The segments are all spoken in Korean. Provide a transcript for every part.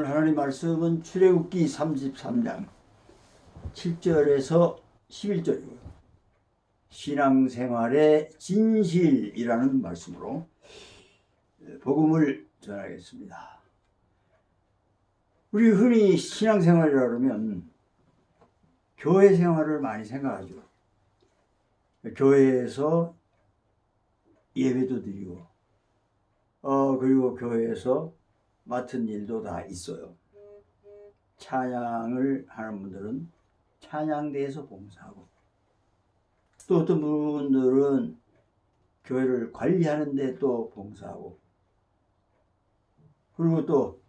오늘 하나님 말씀은 출애굽기 33장 7절에서 11절이고요. 신앙생활의 진실이라는 말씀으로 복음을 전하겠습니다. 우리 흔히 신앙생활이라 그러면 교회 생활을 많이 생각하죠. 교회에서 예배도 드리고 그리고 교회에서 맡은 일도 다 있어요. 찬양을 하는 분들은 찬양대에서 봉사하고, 또 어떤 분들은 교회를 관리하는데 또 봉사하고, 그리고 또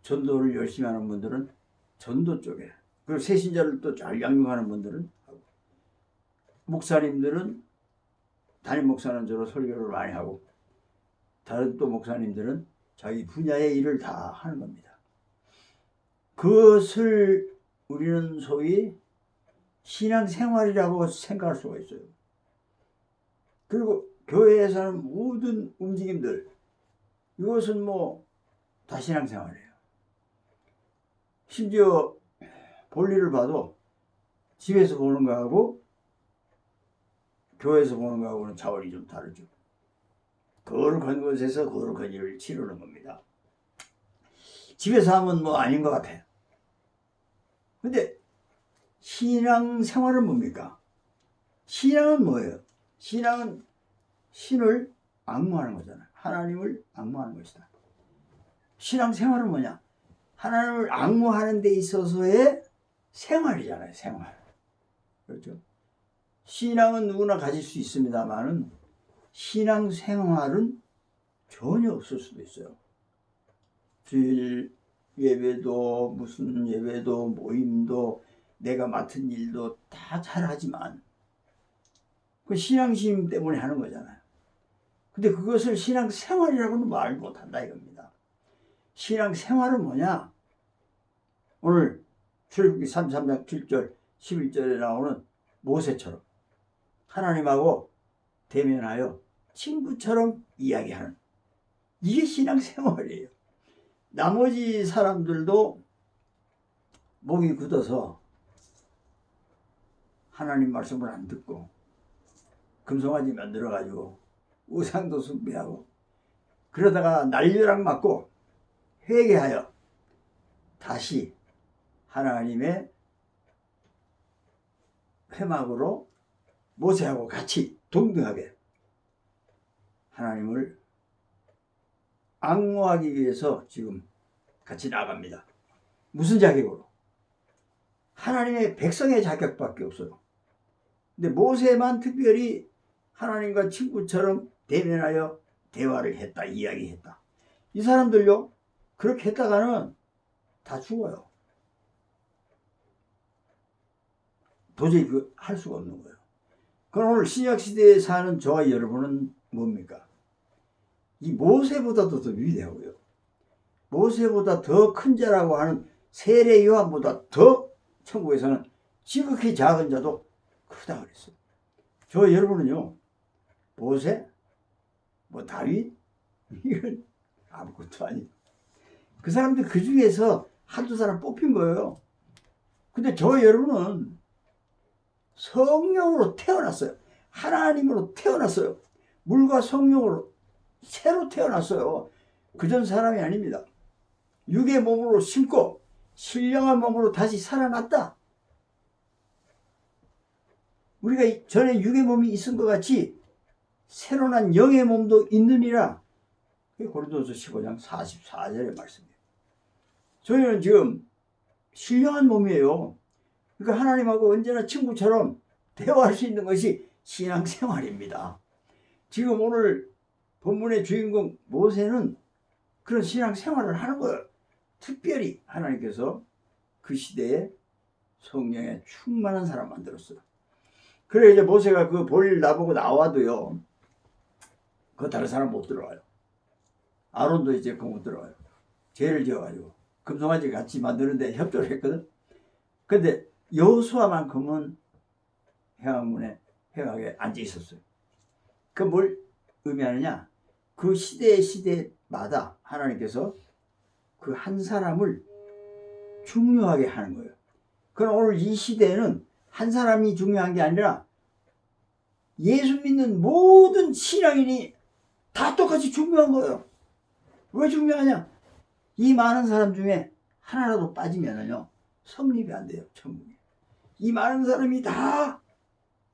전도를 열심히 하는 분들은 전도 쪽에, 그리고 새신자를 또 잘 양육하는 분들은 하고, 목사님들은 담임 목사는 주로 설교를 많이 하고, 다른 또 목사님들은 자기 분야의 일을 다 하는 겁니다. 그것을 우리는 소위 신앙생활이라고 생각할 수가 있어요. 그리고 교회에서 하는 모든 움직임들, 이것은 다 신앙생활이에요. 심지어 볼일을 봐도 집에서 보는 거하고 교회에서 보는 거하고는 차원이 좀 다르죠. 거룩한 곳에서 거룩한 일을 치르는 겁니다. 집에서 하면 아닌 것 같아요. 근데 신앙생활은 뭡니까? 신앙은 뭐예요? 신앙은 신을 앙무하는 거잖아요. 하나님을 앙무하는 것이다. 신앙생활은 뭐냐? 하나님을 앙무하는 데 있어서의 생활이잖아요. 생활. 그렇죠? 신앙은 누구나 가질 수 있습니다만은 신앙생활은 전혀 없을 수도 있어요. 주일 예배도 무슨 예배도 모임도 내가 맡은 일도 다 잘하지만 그 신앙심 때문에 하는 거잖아요. 근데 그것을 신앙생활이라고는 말 못한다 이겁니다. 신앙생활은 뭐냐? 오늘 출애굽기 33장 7절 11절에 나오는 모세처럼 하나님하고 대면하여 친구처럼 이야기하는, 이게 신앙생활이에요. 나머지 사람들도 목이 굳어서 하나님 말씀을 안 듣고 금송아지 만들어가지고 우상도 숭배하고 그러다가 난리랑 맞고 회개하여 다시 하나님의 회막으로 모세하고 같이 동등하게 하나님을 앙무하기 위해서 지금 같이 나갑니다. 무슨 자격으로? 하나님의 백성의 자격밖에 없어요. 근데 모세만 특별히 하나님과 친구처럼 대면하여 대화를 했다, 이야기했다. 이 사람들요, 그렇게 했다가는 다 죽어요. 도저히 할 수가 없는 거예요. 그럼 오늘 신약시대에 사는 저와 여러분은 뭡니까? 이 모세보다도 더 위대하고요. 모세보다 더 큰 자라고 하는 세례 요한보다 더 천국에서는 지극히 작은 자도 크다 그랬어요. 저 여러분은요, 모세, 다윗, 이건 아무것도 아니에요. 그 사람들 그 중에서 한두 사람 뽑힌 거예요. 근데 저 여러분은 성령으로 태어났어요. 하나님으로 태어났어요. 물과 성령으로 새로 태어났어요. 그전 사람이 아닙니다. 육의 몸으로 심고 신령한 몸으로 다시 살아났다. 우리가 전에 육의 몸이 있은 것 같이 새로 난 영의 몸도 있느니라. 그게 고린도서 15장 44절의 말씀이에요. 저희는 지금 신령한 몸이에요. 그러니까 하나님하고 언제나 친구처럼 대화할 수 있는 것이 신앙생활입니다. 지금 오늘 본문의 주인공 모세는 그런 신앙생활을 하는 거예요. 특별히 하나님께서 그 시대에 성령에 충만한 사람 만들었어요. 그래 이제 모세가 그 볼 나보고 나와도요, 그 다른 사람 못 들어와요. 아론도 이제 못 들어와요. 죄를 지어가지고 금송아지 같이 만드는데 협조를 했거든. 근데 여호수아만큼은 회막문에 회막에 앉아 있었어요. 그 뭘 의미하느냐? 그 시대마다 하나님께서 그 한 사람을 중요하게 하는 거예요. 그럼 오늘 이 시대에는 한 사람이 중요한 게 아니라 예수 믿는 모든 신앙인이 다 똑같이 중요한 거예요. 왜 중요하냐? 이 많은 사람 중에 하나라도 빠지면은요, 성립이 안 돼요, 천국이. 이 많은 사람이 다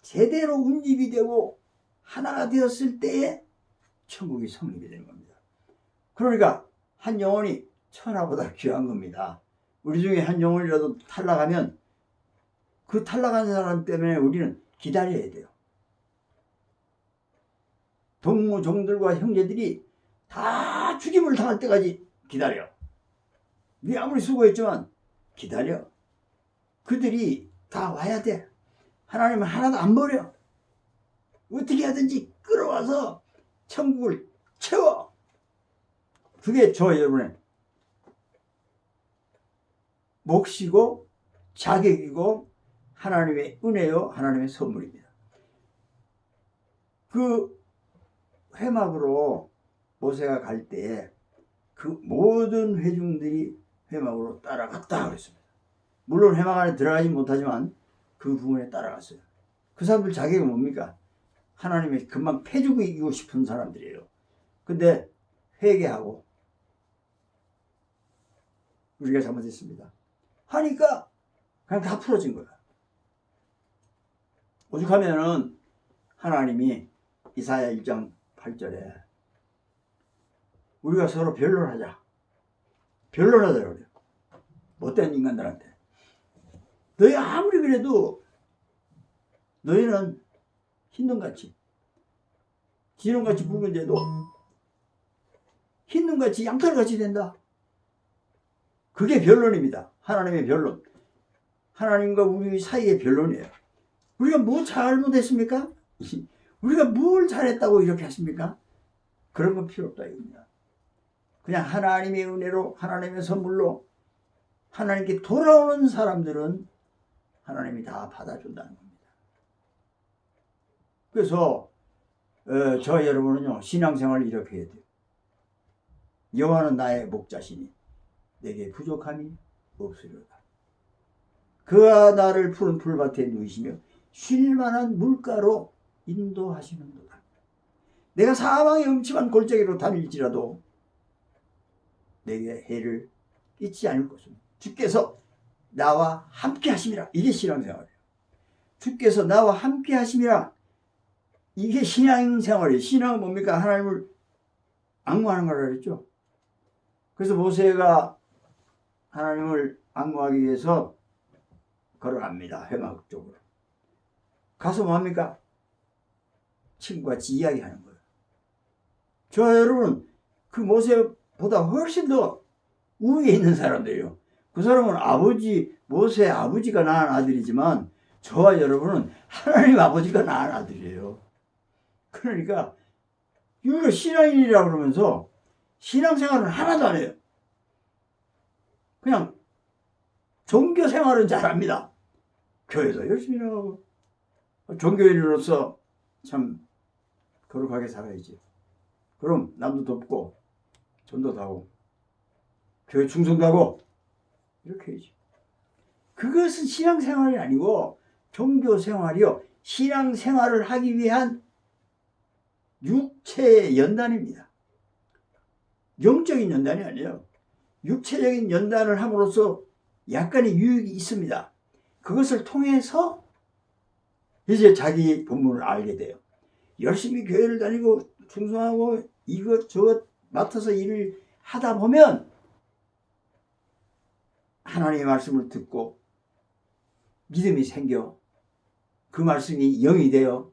제대로 운집이 되고 하나가 되었을 때에 천국이 성립이 되는 겁니다. 그러니까 한 영혼이 천하보다 귀한 겁니다. 우리 중에 한 영혼이라도 탈락하면 그 탈락한 사람 때문에 우리는 기다려야 돼요. 동무종들과 형제들이 다 죽임을 당할 때까지 기다려. 네 아무리 수고했지만 기다려. 그들이 다 와야 돼. 하나님은 하나도 안 버려. 어떻게 하든지 끌어와서 천국을 채워. 그게 저 여러분의 몫이고 자격이고 하나님의 은혜요, 하나님의 선물입니다. 그 회막으로 모세가 갈 때 그 모든 회중들이 회막으로 따라갔다 그랬습니다. 물론 회막 안에 들어가지 못하지만 그 부분에 따라갔어요. 그 사람들 자격이 뭡니까? 하나님의 금방 패주고 싶은 사람들이에요. 근데 회개하고 우리가 잘못했습니다 하니까 그냥 다 풀어진 거야. 오죽하면은 하나님이 이사야 1장 8절에 우리가 서로 변론하자 그래요. 못된 인간들한테. 너희 아무리 그래도 너희는 흰눈같이 지름같이 붉은데도 흰눈같이 양털같이 된다. 그게 변론입니다. 하나님의 변론. 하나님과 우리 사이의 변론이에요. 우리가 뭐 잘못했습니까? 우리가 뭘 잘했다고 이렇게 하십니까? 그런 건 필요 없다 이겁니다. 그냥 하나님의 은혜로 하나님의 선물로 하나님께 돌아오는 사람들은 하나님이 다 받아준다는 겁니다. 그래서 저 여러분은요, 신앙생활을 이렇게 해야 돼요. 여호와는 나의 목자시니 내게 부족함이 없으리로다. 그가 나를 푸른 풀밭에 누이시며 쉴만한 물가로 인도하시는도다. 내가 사망의 음침한 골짜기로 다닐지라도 내게 해를 끼치지 않을 것은 주께서 나와 함께 하심이라. 이게 신앙생활이에요. 주께서 나와 함께 하심이라. 이게 신앙생활이에요. 신앙은 뭡니까? 하나님을 앙무하는 거라 그랬죠. 그래서 모세가 하나님을 앙무하기 위해서 걸어갑니다. 회막 쪽으로. 가서 뭐합니까? 친구와 같이 이야기하는 거예요. 저 여러분, 그 모세보다 훨씬 더 우위에 있는 사람들이에요. 그 사람은 모세의 아버지가 낳은 아들이지만 저와 여러분은 하나님 아버지가 낳은 아들이에요. 그러니까 유로 신앙인이라고 그러면서 신앙생활은 하나도 안 해요. 그냥 종교생활은 잘합니다. 교회도 열심히 나가고 종교인으로서 참 거룩하게 살아야지. 그럼 남도 돕고 전도도 하고 교회 충성도 하고 이렇게 해야지. 그것은 신앙생활이 아니고 종교생활이요, 신앙생활을 하기 위한 육체의 연단입니다. 영적인 연단이 아니에요. 육체적인 연단을 함으로써 약간의 유익이 있습니다. 그것을 통해서 이제 자기 본분을 알게 돼요. 열심히 교회를 다니고 충성하고 이것저것 맡아서 일을 하다 보면 하나님의 말씀을 듣고 믿음이 생겨 그 말씀이 영이 되어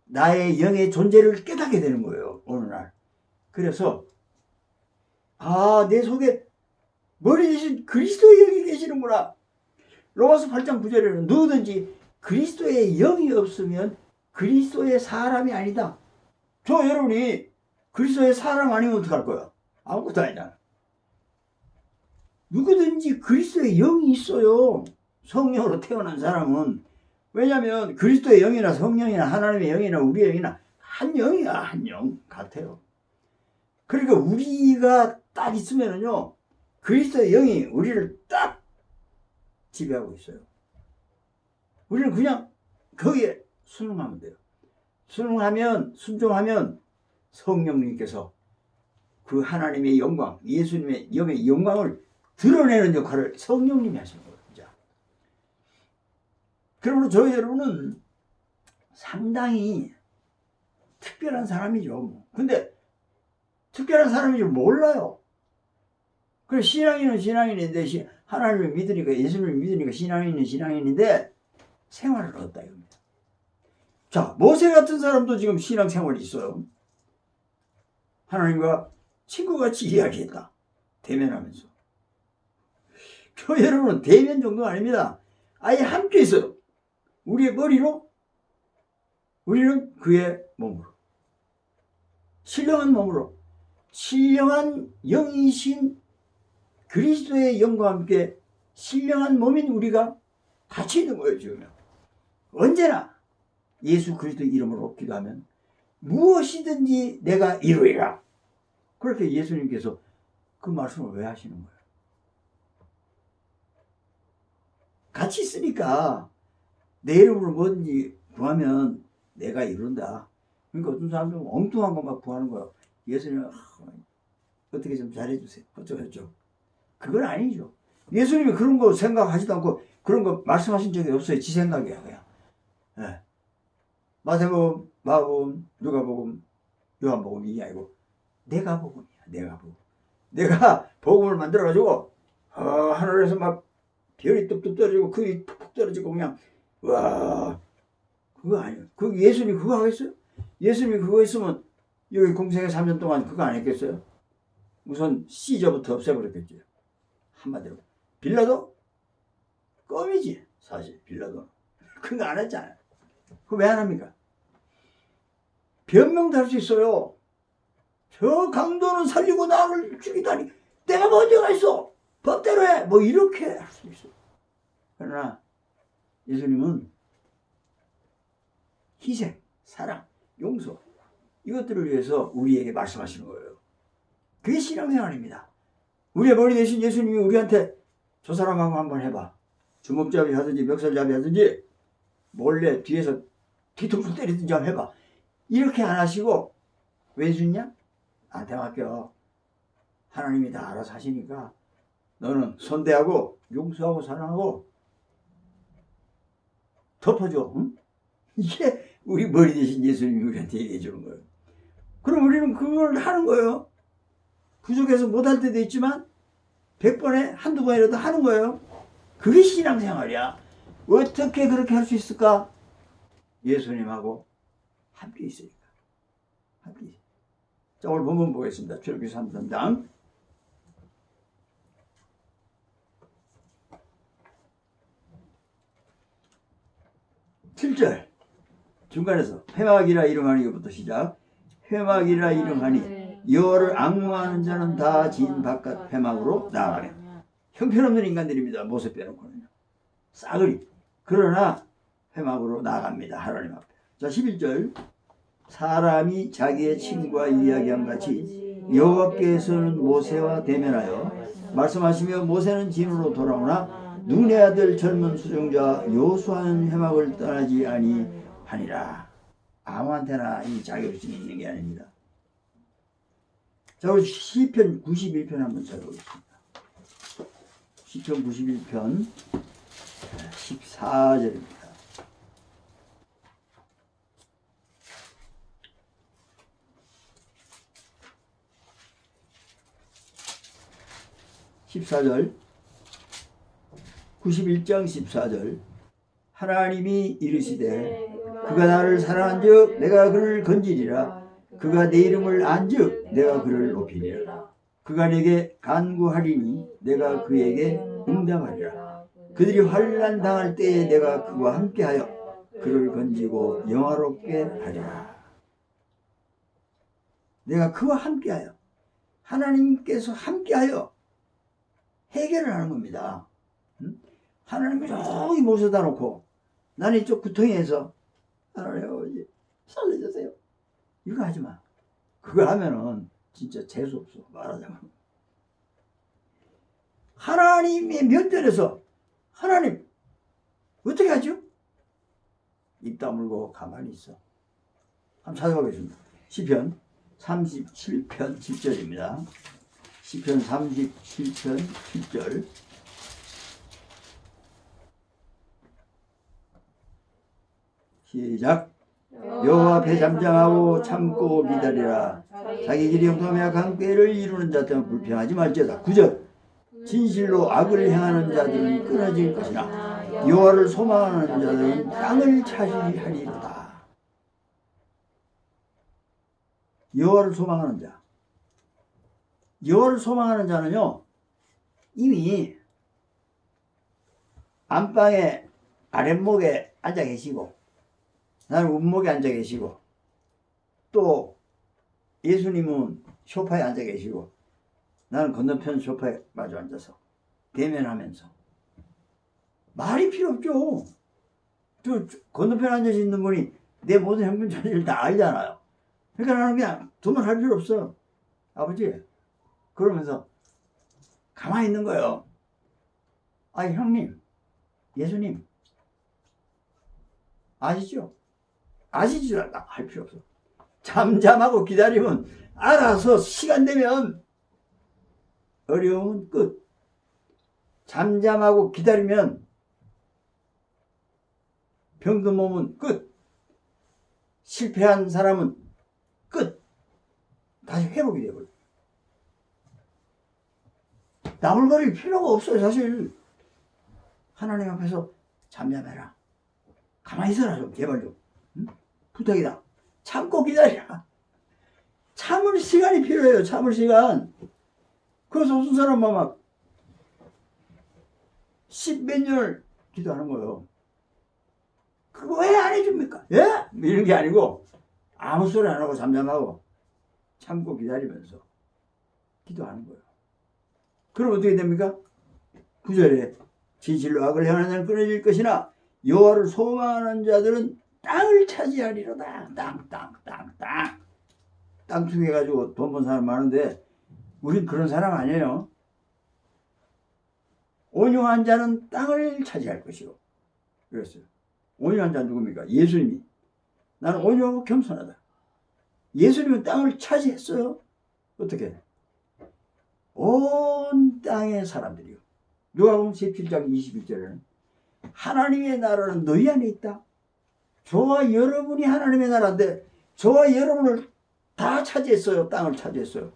나의 영의 존재를 깨닫게 되는 거예요. 어느 날. 그래서 내 속에 머리 대신 그리스도의 영이 계시는구나. 로마서 8장 9절에는 누구든지 그리스도의 영이 없으면 그리스도의 사람이 아니다. 저 여러분이 그리스도의 사람 아니면 어떡할 거야? 아무것도 아니잖아. 누구든지 그리스도의 영이 있어요. 성령으로 태어난 사람은. 왜냐하면 그리스도의 영이나 성령이나 하나님의 영이나 우리의 영이나 한 영이야. 한 영 같아요. 그러니까 우리가 딱 있으면은요, 그리스도의 영이 우리를 딱 지배하고 있어요. 우리는 그냥 거기에 순응하면 돼요. 순종하면 성령님께서 그 하나님의 영광, 예수님의 영의 영광을 드러내는 역할을 성령님이 하시는 거예요. 그러므로 저희 여러분은 상당히 특별한 사람이죠. 근데 특별한 사람인 줄 몰라요. 그래, 신앙인은 신앙인인데, 하나님을 믿으니까, 예수님을 믿으니까 신앙인은 신앙인인데, 생활을 얻다, 이겁니다. 자, 모세 같은 사람도 지금 신앙생활이 있어요. 하나님과 친구같이 이야기했다. 대면하면서. 교회 여러분은 대면 정도가 아닙니다. 아예 함께 있어요. 우리의 머리로, 우리는 그의 몸으로. 신령한 몸으로, 신령한 영이신 그리스도의 영과 함께 신령한 몸인 우리가 같이 있는 거예요, 지금. 언제나 예수 그리스도 이름으로 기도하면 무엇이든지 내가 이루리라. 그렇게 예수님께서 그 말씀을 왜 하시는 거예요? 같이 있으니까 내 이름으로 뭐든지 구하면 내가 이룬다. 그러니까 어떤 사람들은 엉뚱한 것만 구하는 거예요. 예수님은 어떻게 좀 잘해주세요. 어쩌고저쩌고. 그건 아니죠. 예수님이 그런 거 생각하지도 않고 그런 거 말씀하신 적이 없어요. 지 생각이야 그냥. 네. 마태복음, 마가복음, 누가복음, 요한복음 이게 아니고 내가 복음이야. 내가 복음. 내가 복음을 만들어가지고 하늘에서 막 별이 뚝뚝 떨어지고 그게 푹푹 떨어지고 그냥 와 그거 아니에요. 그 예수님이 그거 하겠어요? 예수님이 그거 했으면 여기 공생애 3년 동안 그거 안 했겠어요? 우선 시저부터 없애버렸겠죠. 한마디로 빌라도 껌이지 사실 빌라도 그거 안 했잖아요. 그거 왜 안 합니까? 변명도 할 수 있어요. 저 강도는 살리고 나를 죽이다니 내가 먼저가 있어 법대로 해 뭐 이렇게 할 수 있어요. 그러나 예수님은 희생, 사랑, 용서 이것들을 위해서 우리에게 말씀하시는 거예요. 그게 신앙생활입니다. 우리의 머리 대신 예수님이 우리한테 저 사람하고 한번 해봐. 주먹잡이 하든지 멱살잡이 하든지 몰래 뒤에서 뒤통수 때리든지 한번 해봐. 이렇게 안 하시고 왜 주냐? 나한테 맡겨. 하나님이 다 알아서 하시니까 너는 선대하고 용서하고 사랑하고 덮어줘. 응? 이게 우리 머리 대신 예수님이 우리한테 얘기해 주는 거예요. 그럼 우리는 그걸 하는 거예요. 부족해서 못할 때도 있지만 100번에 한두 번이라도 하는 거예요. 그게 신앙생활이야. 어떻게 그렇게 할 수 있을까? 예수님하고 함께 있으니까. 함께 있으니까. 자, 오늘 본문 보겠습니다. 출애굽기 3장 7절 중간에서 회막이라 이름하니 이것부터 시작. 회막이라 이름하니 여호와를 앙망하는 자는 다 진 바깥 회막으로 나가게. 형편없는 인간들입니다. 모세 빼놓고는요. 싸그리. 그러나 회막으로 나갑니다. 하나님 앞에. 자 11절 사람이 자기의 친구와 이야기한 같이 여호와께서는 모세와 대면하여 말씀하시며 모세는 진으로 돌아오나 눈의 아들 젊은 수종자 여호수아는 회막을 떠나지 아니하니라. 아무한테나 이 자격증이 있는 게 아닙니다. 자, 우리 시편 91편 한번 찾아보겠습니다. 시편 91편 14절입니다. (14절) 91장 14절 하나님이 이르시되 그가 나를 사랑한즉 내가 그를 건지리라. 그가 내 이름을 안즉 내가 그를 높이리라. 그가 내게 간구하리니 내가 그에게 응답하리라. 그들이 환난 당할 때에 내가 그와 함께하여 그를 건지고 영화롭게 하리라. 내가 그와 함께하여 하나님께서 함께하여 해결을 하는 겁니다. 하나님이 저기 모셔다 놓고 나는 이쪽 구덩이에서 하나님 아버지 살려주세요. 이거 하지 마. 그거 하면은 진짜 재수 없어. 말하자면. 하나님의 면전에서 하나님 어떻게 하죠? 입 다물고 가만히 있어. 한번 찾아보겠습니다. 시편 37편 10절입니다. 시편 37편 10절. 시작. 여호와 앞에 잠잠하고 참고 기다리라. 자기 길이 형통하며 악한 꾀를 이루는 자 때문에 불평하지 말지어다. 9절. 진실로 악을 행하는 자들은 끊어질 것이나 여호와를 소망하는 자들은 땅을 차지하리로다. 여호와를 소망하는 자. 여호와를 소망하는 자는요, 이미 안방에 아랫목에 앉아 계시고, 나는 운목에 앉아 계시고, 또 예수님은 소파에 앉아 계시고, 나는 건너편 소파에 마주 앉아서 대면하면서 말이 필요 없죠. 또 건너편 앉아 있는 분이 내 모든 행동 자체를 다 알잖아요. 그러니까 나는 그냥 두말 할 필요 없어. 아버지. 그러면서 가만히 있는 거예요. 아니 형님, 예수님 아시죠? 아시죠? 할 필요 없어. 잠잠하고 기다리면 알아서 시간 되면 어려움은 끝. 잠잠하고 기다리면 병든 몸은 끝. 실패한 사람은 끝. 다시 회복이 되어버려요. 나불거릴 필요가 없어요. 사실 하나님 앞에서 잠잠해라. 가만히 있어라 좀 제발 좀. 응? 부탁이다. 참고 기다리라. 참을 시간이 필요해요. 참을 시간. 그래서 어떤 사람은 막 10몇 년을 기도하는 거예요. 그거 왜 안 해줍니까? 예? 이런 게 아니고 아무 소리 안 하고 잠잠하고 참고 기다리면서 기도하는 거예요. 그럼 어떻게 됩니까? 9절에 진실로 악을 행하는 자는 끊어질 것이나 여호와를 소망하는 자들은 땅을 차지하리로다. 땅 투기해가지고 돈 번 사람 많은데 우린 그런 사람 아니에요. 온유한 자는 땅을 차지할 것이고 그랬어요. 온유한 자는 누굽니까? 예수님이. 나는 온유하고 겸손하다. 예수님은 땅을 차지했어요. 어떻게? 온 땅의 사람들이요. 누가복음 17장 21절에는 하나님의 나라는 너희 안에 있다. 저와 여러분이 하나님의 나라인데 저와 여러분을 다 차지했어요. 땅을 차지했어요.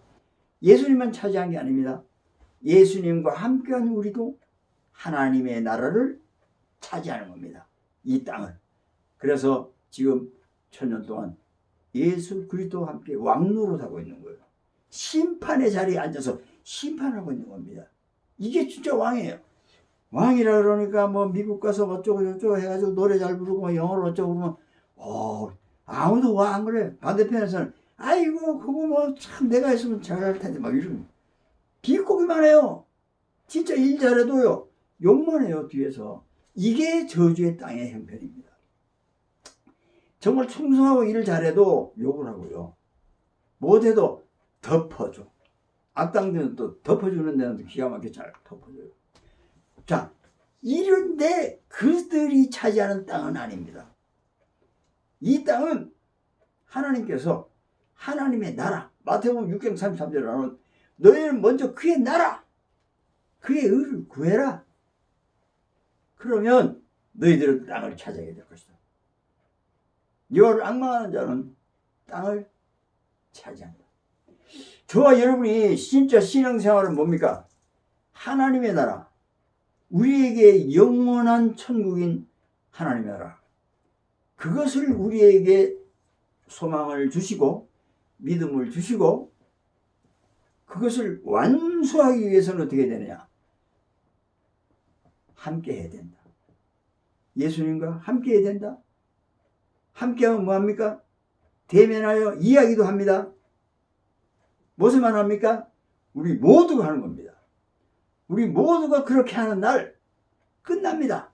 예수님만 차지한 게 아닙니다. 예수님과 함께한 우리도 하나님의 나라를 차지하는 겁니다. 이 땅을. 그래서 지금 1000년 동안 예수 그리스도와 함께 왕노릇하고 있는 거예요. 심판의 자리에 앉아서 심판하고 있는 겁니다. 이게 진짜 왕이에요. 왕이라 그러니까 뭐 미국 가서 어쩌고 저쩌고 해가지고 노래 잘 부르고 뭐 영어를 어쩌고 그러면 아무도 와 안 그래. 반대편에서는 아이고 그거 뭐 참 내가 했으면 잘할 텐데 막 이러면 비꼬기만 해요. 진짜 일 잘해도요 욕만 해요 뒤에서. 이게 저주의 땅의 형편입니다. 정말 충성하고 일을 잘해도 욕을 하고요. 못해도 덮어줘. 악당들은 또 덮어주는 데는 또 기가 막히게 잘 덮어줘요. 자, 이런데 그들이 차지하는 땅은 아닙니다. 이 땅은 하나님께서 하나님의 나라, 마태복음 6장 33절에 나오는 너희는 먼저 그의 나라, 그의 의를 구해라. 그러면 너희들은 땅을 차지하게 될 것이다. 여호와를 앙망하는 자는 땅을 차지한다. 저와 여러분이 진짜 신앙생활은 뭡니까? 하나님의 나라, 우리에게 영원한 천국인 하나님의 나라, 그것을 우리에게 소망을 주시고 믿음을 주시고 그것을 완수하기 위해서는 어떻게 되느냐? 함께 해야 된다. 예수님과 함께 해야 된다. 함께하면 뭐합니까? 대면하여 이야기도 합니다. 무엇만 합니까? 우리 모두가 하는 겁니다. 우리 모두가 그렇게 하는 날 끝납니다.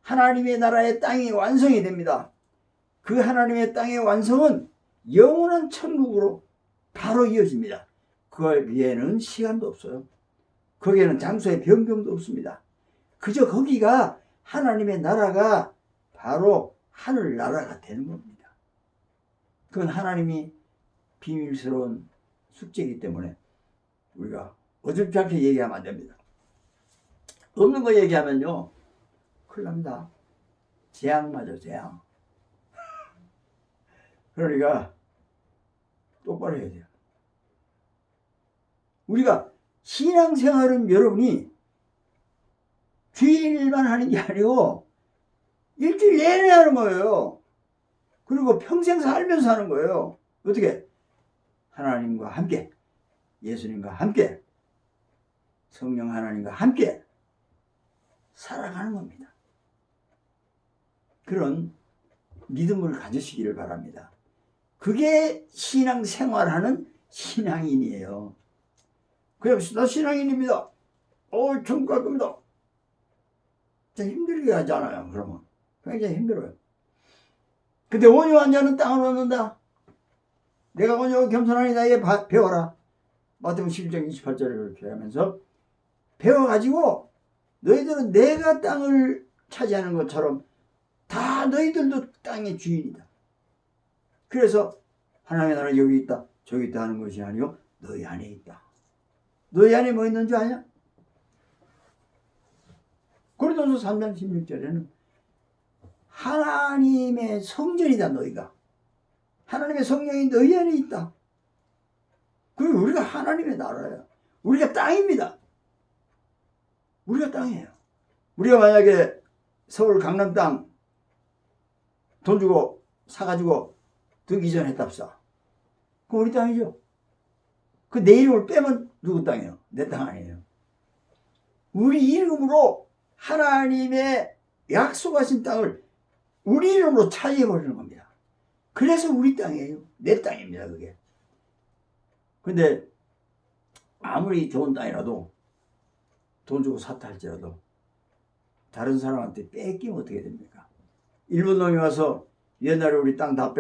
하나님의 나라의 땅이 완성이 됩니다. 그 하나님의 땅의 완성은 영원한 천국으로 바로 이어집니다. 그 위에는 시간도 없어요. 거기에는 장소의 변경도 없습니다. 그저 거기가 하나님의 나라가 바로 하늘나라가 되는 겁니다. 그건 하나님이 비밀스러운 숙제이기 때문에 우리가 어줍지 않게 얘기하면 안 됩니다. 없는 거 얘기하면요 큰일 납니다. 재앙 맞아, 재앙. 그러니까 똑바로 해야 돼요. 우리가 신앙생활은 여러분이 주일만 하는 게 아니고 일주일 내내 하는 거예요. 그리고 평생 살면서 하는 거예요. 어떻게? 하나님과 함께, 예수님과 함께, 성령 하나님과 함께 살아가는 겁니다. 그런 믿음을 가지시기를 바랍니다. 그게 신앙생활하는 신앙인이에요. 그냥 나 신앙인입니다. 천국 갈 겁니다. 힘들게 하잖아요. 그러면 굉장히 힘들어요. 근데 온유한 자는 땅을 얻는다. 내가 온유하고 겸손하니 나에게 배워라. 마태복음 11장 28절을 그렇게 하면서 배워가지고 너희들은 내가 땅을 차지하는 것처럼 다 너희들도 땅의 주인이다. 그래서 하나님의 나라는 여기 있다 저기 있다 하는 것이 아니고 너희 안에 있다. 너희 안에 뭐 있는 줄 아냐? 고린도서 3장 16절에는 하나님의 성전이다 너희가. 하나님의 성령이 너희 안에 있다. 그리고 우리가 하나님의 나라예요. 우리가 땅입니다. 우리가 땅이에요. 우리가 만약에 서울 강남 땅 돈 주고 사가지고 등기 전했답사. 그럼 우리 땅이죠. 그 내 이름을 빼면 누구 땅이에요? 내 땅 아니에요. 우리 이름으로 하나님의 약속하신 땅을 우리 이름으로 차지해버리는 겁니다. 그래서 우리 땅이에요. 내 땅입니다. 그게. 근데 아무리 좋은 땅이라도 돈 주고 샀다 할지라도 다른 사람한테 뺏기면 어떻게 됩니까? 일본 놈이 와서 옛날에 우리 땅 다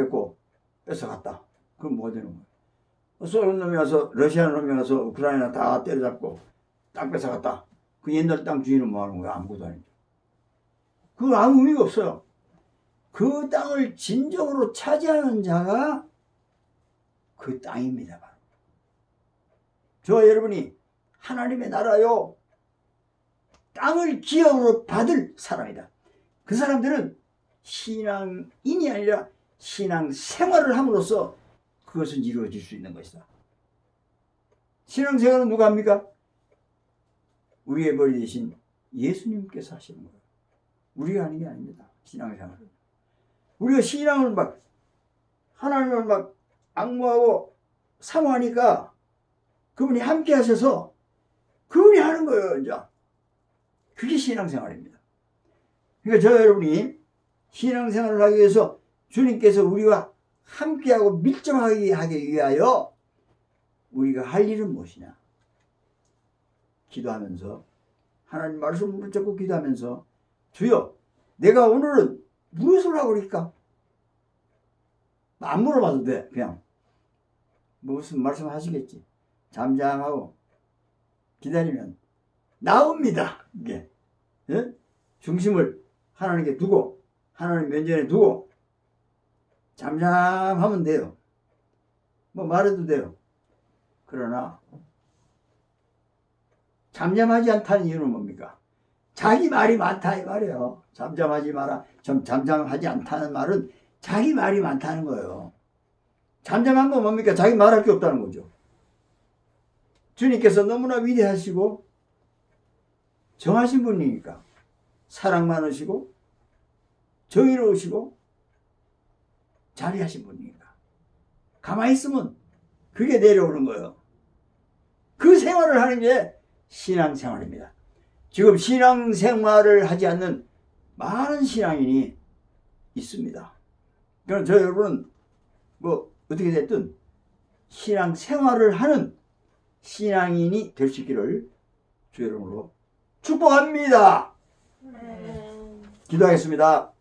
뺏어갔다. 그럼 뭐가 되는 거예요? 소련 놈이 와서 러시아 놈이 와서 우크라이나 다 때려잡고 땅 뺏어갔다. 그 옛날 땅 주인은 뭐 하는 거야? 아무것도 아니죠. 그거 아무 의미가 없어요. 그 땅을 진정으로 차지하는 자가 그 땅입니다. 바로. 저와 여러분이 하나님의 나라요 땅을 기업으로 받을 사람이다. 그 사람들은 신앙인이 아니라 신앙생활을 함으로써 그것은 이루어질 수 있는 것이다. 신앙생활은 누가 합니까? 우리의 머리 대신 예수님께서 하시는 거예요. 우리가 하는 게 아닙니다. 신앙생활은. 우리가 신앙을 막 하나님을 막 악무하고 사모하니까 그분이 함께 하셔서 그분이 하는 거예요. 이제 그게 신앙생활입니다. 그러니까 저 여러분이 신앙생활을 하기 위해서 주님께서 우리와 함께하고 밀접하게 하기 위하여 우리가 할 일은 무엇이냐? 기도하면서 하나님 말씀을 붙잡고 기도하면서 주여 내가 오늘은 무엇을 하고 있을까? 안 물어봐도 돼. 그냥 무슨 말씀 하시겠지. 잠잠하고 기다리면 나옵니다. 이게 예? 중심을 하나님께 두고 하나님 면전에 두고 잠잠하면 돼요. 뭐 말해도 돼요. 그러나 잠잠하지 않다는 이유는 뭡니까? 자기 말이 많다 이 말이에요. 잠잠하지 마라. 잠잠하지 않다는 말은 자기 말이 많다는 거예요. 잠잠한 건 뭡니까? 자기 말할 게 없다는 거죠. 주님께서 너무나 위대하시고 정하신 분이니까 사랑 많으시고 정의로우시고 자비하신 분이니까 가만히 있으면 그게 내려오는 거예요. 그 생활을 하는 게 신앙생활입니다. 지금 신앙생활을 하지 않는 많은 신앙인이 있습니다. 그럼 저 여러분은 뭐 어떻게 됐든 신앙생활을 하는 신앙인이 될 수 있기를 주 여러분으로 축복합니다. 기도하겠습니다.